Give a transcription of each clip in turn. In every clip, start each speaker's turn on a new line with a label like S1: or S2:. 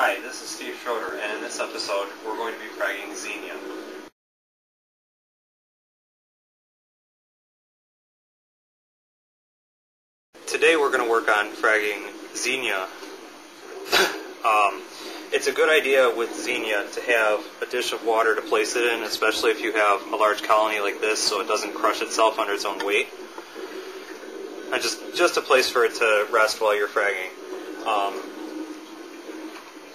S1: Hi, this is Steve Schroeder, and in this episode we're going to be fragging Xenia. Today we're going to work on fragging Xenia. It's a good idea with Xenia to have a dish of water to place it in, especially if you have a large colony like this so it doesn't crush itself under its own weight. And just a place for it to rest while you're fragging.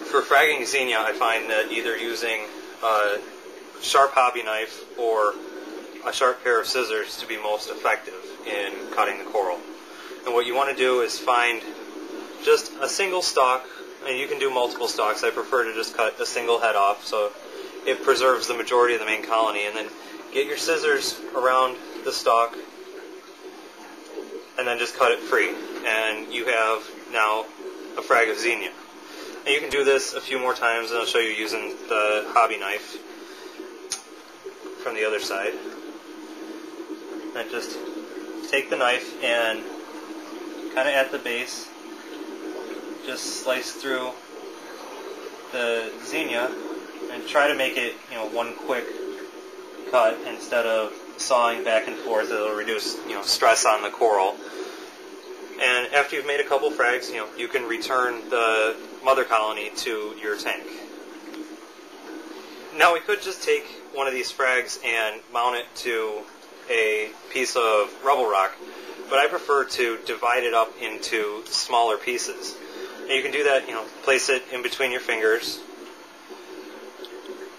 S1: For fragging Xenia, I find that either using a sharp hobby knife or a sharp pair of scissors to be most effective in cutting the coral. And what you want to do is find just a single stalk, and you can do multiple stalks. I prefer to just cut a single head off so it preserves the majority of the main colony, and then get your scissors around the stalk and then just cut it free. And you have now a frag of Xenia. And you can do this a few more times, and I'll show you using the hobby knife from the other side. And just take the knife and kind of at the base, just slice through the Xenia and try to make it, one quick cut instead of sawing back and forth. It'll reduce, stress on the coral. And after you've made a couple frags, you can return the mother colony to your tank. Now we could just take one of these frags and mount it to a piece of rubble rock, but I prefer to divide it up into smaller pieces. And you can do that, place it in between your fingers,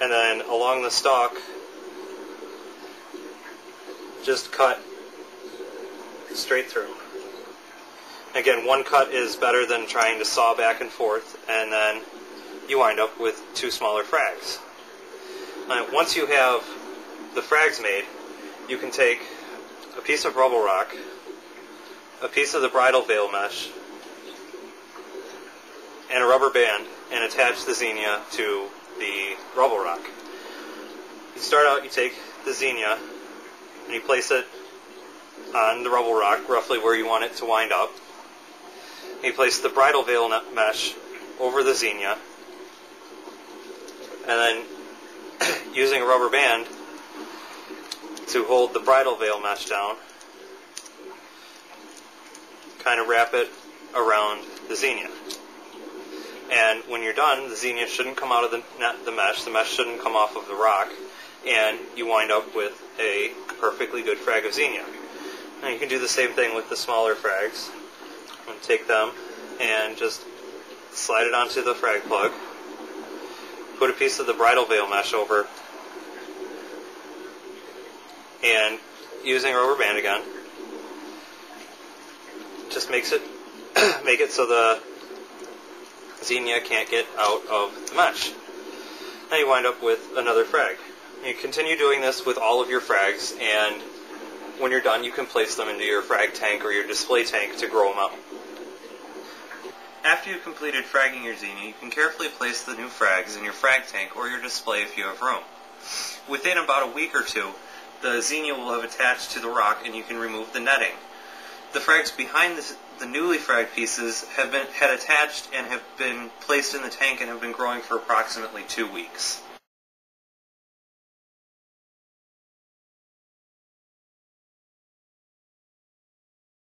S1: and then along the stalk, just cut straight through. Again, one cut is better than trying to saw back and forth, and then you wind up with two smaller frags. Once you have the frags made, you can take a piece of rubble rock, a piece of the bridal veil mesh, and a rubber band, and attach the Xenia to the rubble rock. You start out, you take the Xenia, and you place it on the rubble rock, roughly where you want it to wind up. You place the bridal veil mesh over the Xenia, and then using a rubber band to hold the bridal veil mesh down, kind of wrap it around the Xenia. And when you're done, the Xenia shouldn't come out of the mesh shouldn't come off of the rock, and you wind up with a perfectly good frag of Xenia. Now you can do the same thing with the smaller frags. And take them and just slide it onto the frag plug, put a piece of the bridal veil mesh over, and using a rubber band again, just make it so the Xenia can't get out of the mesh. Now you wind up with another frag. You continue doing this with all of your frags, and when you're done, you can place them into your frag tank or your display tank to grow them out. After you've completed fragging your Xenia, you can carefully place the new frags in your frag tank or your display if you have room. Within about a week or two, the Xenia will have attached to the rock and you can remove the netting. The frags behind the newly fragged pieces had attached and have been placed in the tank and have been growing for approximately 2 weeks.